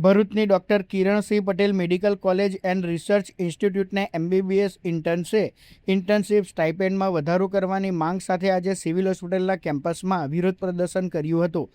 ભરૂચની doctor Kiransinh Patel medical college and research ઇન્સ્ટિટ્યૂટને MBBS internship સ્ટાઇપેન્ડમાં વધારો કરવાની માંગ સાથે આજે સિવિલ હોસ્પિટલના કેમ્પસમાં વિરોધ પ્રદર્શન કર્યું હતું।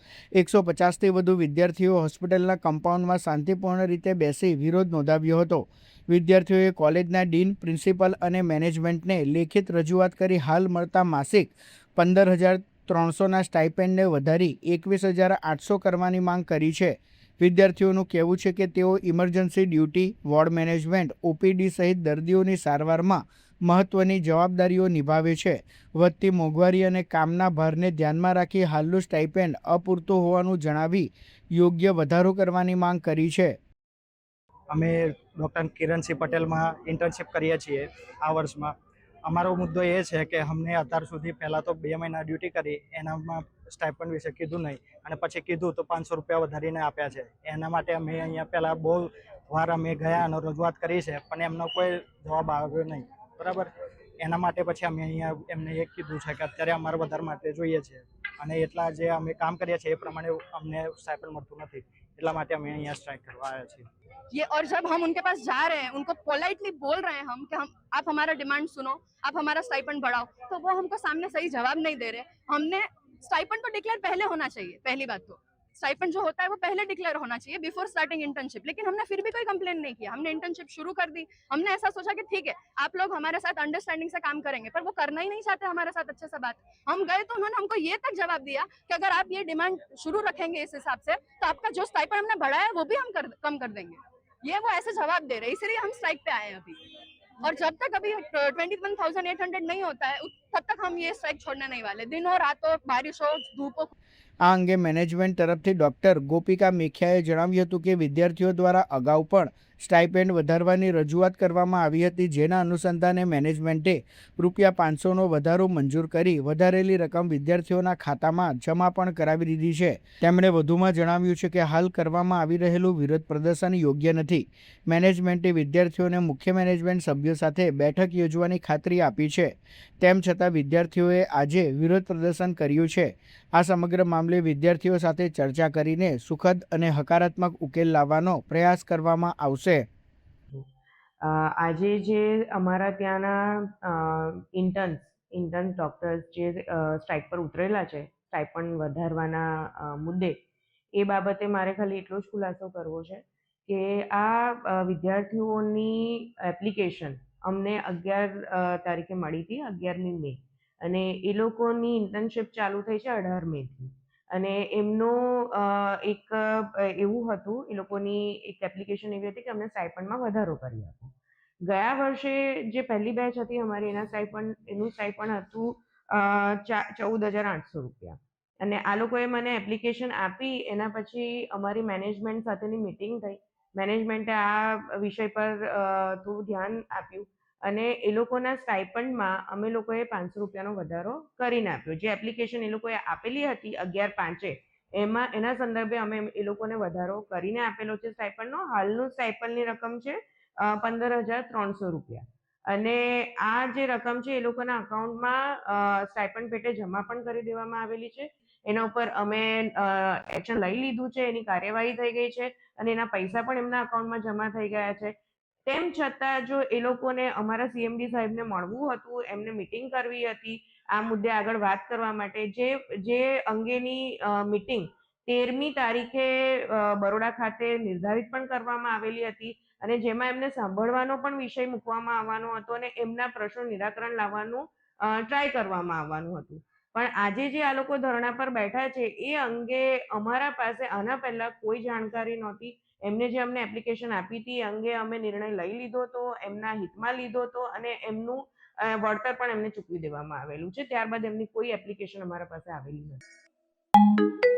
150થી વધુ વિદ્યાર્થીઓ હોસ્પિટલના કમ્પાઉન્ડમાં શાંતિપૂર્ણ રીતે બેસી વિરોધ નોંધાવ્યો હતો। વિદ્યાર્થીઓએ કોલેજના ડીન, પ્રિન્સિપલ અને મેનેજમેન્ટને લેખિત રજૂઆત કરી હાલ મળતા માસિક 15,300ના સ્ટાઇપેન્ડને વધારી 21,800 કરવાની માંગ કરી છે। વિદ્યાર્થીઓનું કહેવું છે કે તેઓ emergency duty, ward management, OPD સહિત દર્દીઓની સારવારમાં મહત્વની જવાબદારીઓ નિભાવે છે। વધતી મોંઘવારી અને કામના ભારને ધ્યાનમાં રાખી હાલનું સ્ટાઇપેન્ડ અપૂરતું હોવાનું જણાવી યોગ્ય વધારો કરવાની માંગ કરી છે। અમે ડૉક્ટર કિરણસિંહ પટેલમાં ઇન્ટર્નશીપ કરીએ છીએ આ વર્ષમાં। અમારો મુદ્દો એ છે કે અમને અત્યાર સુધી પહેલાં તો 2 મહિના ડ્યુટી કરી, એનામાં સ્ટાઇપન્ડ વિશે કીધું નહીં અને પછી કીધું તો 500 રૂપિયા વધારીને આપ્યા છે। એના માટે અમે અહીંયા પહેલાં બહુ વાર અમે ગયા અને રજૂઆત કરી છે, પણ એમનો કોઈ જવાબ આવ્યો નહીં, બરાબર। એના માટે પછી અમે અહીંયા એમને એ કીધું છે કે અત્યારે અમારે વધારે માટે જોઈએ છે અને એટલા જે અમે કામ કરીએ છીએ એ પ્રમાણે અમને સ્ટાઇપન્ડ મળતું નથી, એટલા માટે અમે અહીંયા સ્ટ્રાઇક કરવા આવ્યા છીએ। ये और जब हम उनके पास जा रहे हैं, उनको पोलाइटली बोल रहे हैं हम कि हम आप हमारा डिमांड सुनो, आप हमारा स्टाइपेंड बढ़ाओ, तो वो हमको सामने सही जवाब नहीं दे रहे। हमने स्टाइपेंड तो डिक्लेयर पहले होना चाहिए, पहली बात तो स्टाइपेंड जो होता है वो पहले डिक्लेयर होना चाहिए बिफोर स्टार्टिंग इंटर्नशिप, लेकिन हमने फिर भी कोई कंप्लेन नहीं किया। हमने इंटर्नशिप शुरू कर दी। हमने ऐसा सोचा कि ठीक है, आप लोग हमारे साथ अंडरस्टैंडिंग से काम करेंगे, पर वो करना ही नहीं चाहते हमारे साथ अच्छे से बात। हम गए तो उन्होंने हमको ये तक जवाब दिया कि अगर आप ये डिमांड शुरू रखेंगे इस हिसाब से तो आपका जो स्टाइपेंड हमने बढ़ाया है वो भी हम कम कर देंगे। ये वो ऐसे जवाब दे रहे हैं, इसलिए हम स्ट्राइक पे आए हैं अभी। और जब तक अभी 21,800 नहीं होता है तब तक हम ये स्ट्राइक छोड़ने नहीं वाले। दिन हो, रात हो, बारिश हो, धूप हो। આ અંગે મેનેજમેન્ટ તરફથી ડૉક્ટર ગોપિકા મેખિયાએ જણાવ્યું હતું કે વિદ્યાર્થીઓ દ્વારા અગાઉ પણ સ્ટાઇપેન્ડ વધારવાની રજૂઆત કરવામાં આવી હતી, જેના અનુસંધાને મેનેજમેન્ટે ₹500નો વધારો મંજૂર કરી વધારેલી રકમ વિદ્યાર્થીઓના ખાતામાં જમા પણ કરાવી દીધી છે। તેમણે વધુમાં જણાવ્યું છે કે હાલ કરવામાં આવી રહેલું વિરોધ પ્રદર્શન યોગ્ય નથી। મેનેજમેન્ટે વિદ્યાર્થીઓને મુખ્ય મેનેજમેન્ટ સભ્યો સાથે બેઠક યોજવાની ખાતરી આપી છે, તેમ છતાં વિદ્યાર્થીઓએ આજે વિરોધ પ્રદર્શન કર્યું છે। આ સમગ્ર મામલે વિદ્યાર્થીઓ સાથે ચર્ચા કરીને સુખદ અને હકારાત્મક ઉકેલ લાવવાનો પ્રયાસ કરવામાં આવશે। આજે જે અમારા ત્યાંના ઇન્ટર્ન ડૉક્ટર્સ જે સ્ટ્રાઇક પર ઉતરેલા છે સ્ટાઇપન્ડ વધારવાના મુદ્દે, એ બાબતે મારે ખાલી એટલો જ ખુલાસો કરવો છે કે આ વિદ્યાર્થીઓની એપ્લિકેશન અમને 11 તારીખે મળી હતી, 11મી મે, અને એ લોકોની ઇન્ટર્નશીપ ચાલુ થઈ છે 18 મેથી। અને એમનું એક એવું હતું, એ લોકોની એક એપ્લિકેશન એવી હતી કે અમને સ્ટાઇપન્ડમાં વધારો કરી આપો। ગયા વર્ષે જે પહેલી બેચ હતી અમારી એનું સ્ટાઇપન્ડ હતું 14,800 રૂપિયા, અને આ લોકોએ મને એપ્લિકેશન આપી એના પછી અમારી મેનેજમેન્ટ સાથેની મિટિંગ થઈ। મેનેજમેન્ટે આ વિષય પર થોડું ધ્યાન આપ્યું અને એ લોકોના સ્ટાઇપન્ડમાં અમે લોકોએ 500 રૂપિયાનો વધારો કરીને આપ્યો। જે એપ્લિકેશન એ લોકોએ આપેલી હતી 11/5 એના સંદર્ભે અમે એ લોકોને વધારો કરીને આપેલો છે સ્ટાઇપન્ડનો। હાલનું સ્ટાઇપન્ડની રકમ છે 15,300 રૂપિયા, અને આ જે રકમ છે એ લોકોના અકાઉન્ટમાં સ્ટાઇપન્ડ પેટે જમા પણ કરી દેવામાં આવેલી છે। એના ઉપર અમે એક્શન લઈ લીધું છે, એની કાર્યવાહી થઈ ગઈ છે અને એના પૈસા પણ એમના અકાઉન્ટમાં જમા થઈ ગયા છે। તેમ છતાં જો એ લોકોને અમારા CMD સાહેબને મળવું હતું, એમને મિટિંગ કરવી હતી આ મુદ્દે આગળ વાત કરવા માટે, જે અંગેની મિટિંગ 13મી તારીખે બરોડા ખાતે નિર્ધારિત પણ કરવામાં આવેલી હતી અને જેમાં એમને સાંભળવાનો પણ વિષય મૂકવામાં આવવાનો હતો અને એમના પ્રશ્નો નિરાકરણ લાવવાનું ટ્રાય કરવામાં આવવાનું હતું। પણ આજે જે આ લોકો ધરણા પર બેઠા છે એ અંગે અમારા પાસે આના પહેલા કોઈ જાણકારી નહોતી। એમને જે અમને એપ્લિકેશન આપી હતી એ અંગે અમે નિર્ણય લઈ લીધો હતો, એમના હિતમાં લીધો હતો અને એમનું વળતર પણ એમને ચૂકવી દેવામાં આવેલું છે। ત્યારબાદ એમની કોઈ એપ્લિકેશન અમારા પાસે આવેલી નથી।